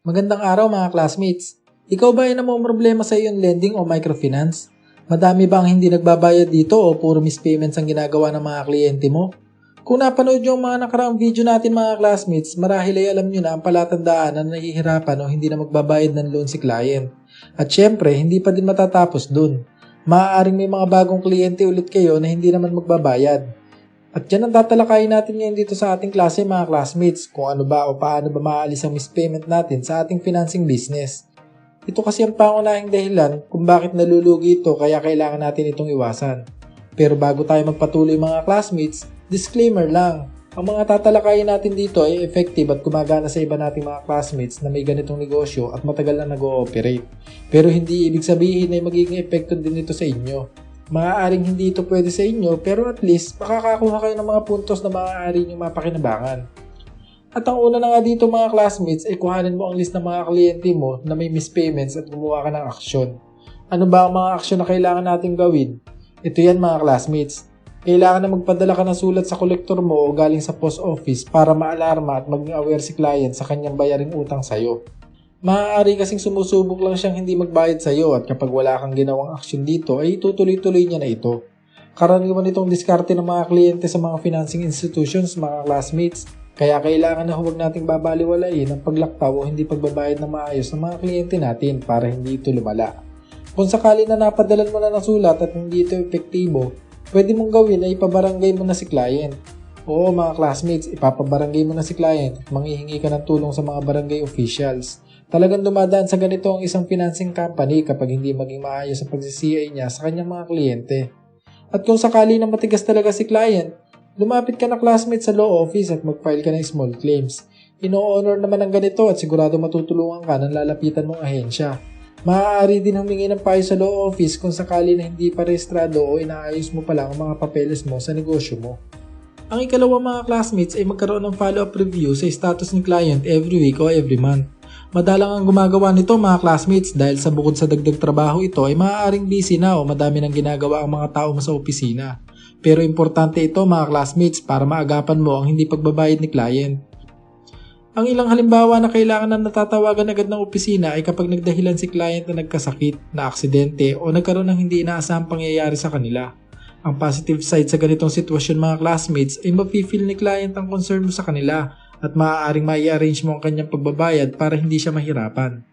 Magandang araw mga classmates. Ikaw ba ay namomroblema sa iyong lending o microfinance? Madami ba ang hindi nagbabayad dito o puro mispayments ang ginagawa ng mga kliyente mo? Kung napanood nyo ang mga nakaraang video natin mga classmates, marahil ay alam nyo na ang palatandaan na nahihirapan o hindi na magbabayad ng loan si client. At syempre, hindi pa din matatapos dun. Maaaring may mga bagong kliyente ulit kayo na hindi naman magbabayad. At yan ang tatalakayin natin ngayon dito sa ating klase mga classmates, kung ano ba o paano ba maaalis ang mispayment natin sa ating financing business. Ito kasi ang pangunahing dahilan kung bakit nalulugi ito, kaya kailangan natin itong iwasan. Pero bago tayo magpatuloy mga classmates, disclaimer lang, ang mga tatalakayin natin dito ay effective at gumagana sa iba nating mga classmates na may ganitong negosyo at matagal na nag-ooperate. Pero hindi ibig sabihin ay magiging epekto din ito sa inyo. Maaaring hindi ito pwede sa inyo, pero at least makakakuha kayo ng mga puntos na maaari nyo mapakinabangan. At ang una na nga dito mga classmates ay kuhanin mo ang list ng mga kliyente mo na may mispayments at gumawa ka ng aksyon. Ano ba ang mga aksyon na kailangan natin gawin? Ito yan mga classmates. Kailangan na magpadala ka ng sulat sa kolektor mo o galing sa post office para maalarma at maging aware si client sa kanyang bayaring utang sa'yo. Maaari kasing sumusubok lang siyang hindi magbayad sa iyo at kapag wala kang ginawang aksyon dito ay tutuloy-tuloy niya na ito. Karaniwan itong diskarte ng mga kliyente sa mga financing institutions mga classmates, kaya kailangan na huwag nating babaliwalain ang paglaktaw o hindi pagbabayad ng maayos ng mga kliyente natin para hindi ito lumala. Kung sakali na napadalan mo na ng sulat at hindi ito epektibo, pwede mong gawin ay ipabarangay mo na si client. Oo mga classmates, ipapabarangay mo na si client at manghihingi ka ng tulong sa mga barangay officials. Talagang dumadaan sa ganito ang isang financing company kapag hindi maging maayos ang pag-CCA niya sa kanyang mga kliyente. At kung sakali na matigas talaga si client, lumapit ka na classmate sa law office at mag-file ka ng small claims. Ino-honor naman ang ganito at sigurado matutulungan ka ng lalapitan mong ahensya. Maaari din humingi ng payo sa law office kung sakali na hindi pa rehistrado o inaayos mo pa lang ang mga papeles mo sa negosyo mo. Ang ikalawa mga classmates ay magkaroon ng follow-up review sa status ng client every week o every month. Madalang ang gumagawa nito mga classmates dahil sa bukod sa dagdag trabaho ito ay maaaring busy na o madami nang ginagawa ang mga tao mo sa opisina. Pero importante ito mga classmates para maagapan mo ang hindi pagbabayad ni client. Ang ilang halimbawa na kailangan na natatawagan agad ng opisina ay kapag nagdahilan si client na nagkasakit, na aksidente o nagkaroon ng hindi inaasahang pangyayari sa kanila. Ang positive side sa ganitong sitwasyon mga classmates ay mafe-feel ni client ang concern mo sa kanila at maaaring mai-arrange mo ang kanyang pagbabayad para hindi siya mahirapan.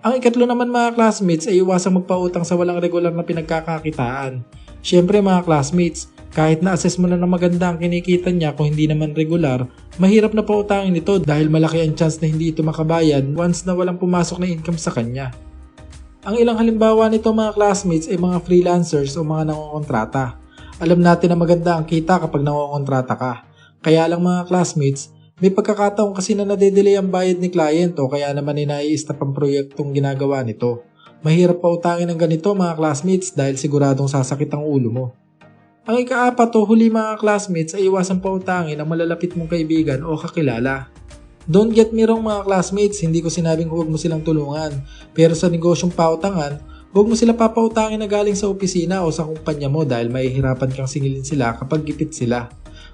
Ang ikatlo naman mga classmates ay iwasang magpautang sa walang regular na pinagkakakitaan. Siyempre mga classmates, kahit na-assess mo na ng maganda ang kinikita niya kung hindi naman regular, mahirap na pautangin ito dahil malaki ang chance na hindi ito makabayad once na walang pumasok na income sa kanya. Ang ilang halimbawa nito mga classmates ay mga freelancers o mga nangongontrata. Alam natin na maganda ang kita kapag nangongontrata ka. Kaya lang mga classmates, may pagkakataon kasi na nade-delay ang bayad ni client o kaya naman ay nai-stop ang proyektong ginagawa nito. Mahirap pa utangin ng ganito mga classmates dahil siguradong sasakit ang ulo mo. Ang ikaapat o huli mga classmates ay iwasang pautangin ang malalapit mong kaibigan o kakilala. Don't get me wrong mga classmates, hindi ko sinabing huwag mo silang tulungan. Pero sa negosyong pautangan, huwag mo sila papautangin na galing sa opisina o sa kumpanya mo dahil mahihirapan kang singilin sila kapag gipit sila.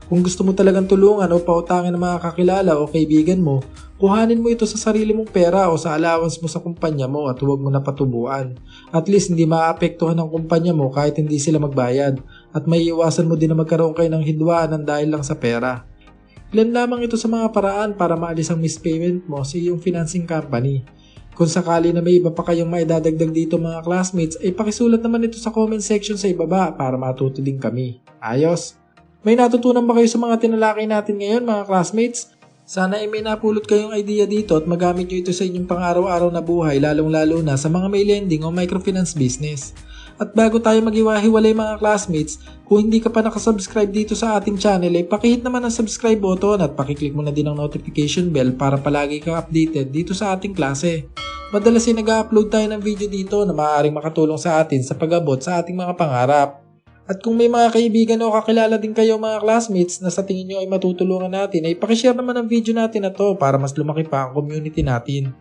Kung gusto mo talagang tulungan o pautangin ng mga kakilala o kaibigan mo, kuhanin mo ito sa sarili mong pera o sa allowance mo sa kumpanya mo at huwag mo na patubuan. At least hindi maapektuhan ng kumpanya mo kahit hindi sila magbayad at may iwasan mo din na magkaroon kayo ng hidwaan dahil lang sa pera. Ilan lamang ito sa mga paraan para maalis ang mispayment mo sa iyong financing company. Kung sakali na may iba pa kayong maidadagdag dito mga classmates ay pakisulat naman ito sa comment section sa ibaba para matuto din kami. Ayos! May natutunan ba kayo sa mga tinalakay natin ngayon mga classmates? Sana ay may napulot kayong idea dito at magamit nyo ito sa inyong pang-araw-araw na buhay lalong-lalo na sa mga may lending o microfinance business. At bago tayo mag-iwahiwalay mga classmates, kung hindi ka pa nakasubscribe dito sa ating channel ay pakihit naman ang subscribe button at pakiclick mo na din ang notification bell para palagi kang updated dito sa ating klase. Madalas ay nag-upload tayo ng video dito na maaaring makatulong sa atin sa pag-abot sa ating mga pangarap. At kung may mga kaibigan o kakilala din kayo mga classmates na sa tingin nyo ay matutulungan natin ay pakishare naman ang video natin na to para mas lumaki pa ang community natin.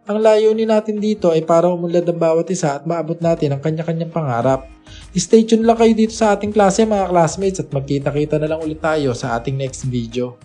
Ang layunin natin dito ay para umunlad ang bawat isa at maabot natin ang kanya-kanyang pangarap. Stay tuned lang kayo dito sa ating klase mga classmates at magkita-kita na lang ulit tayo sa ating next video.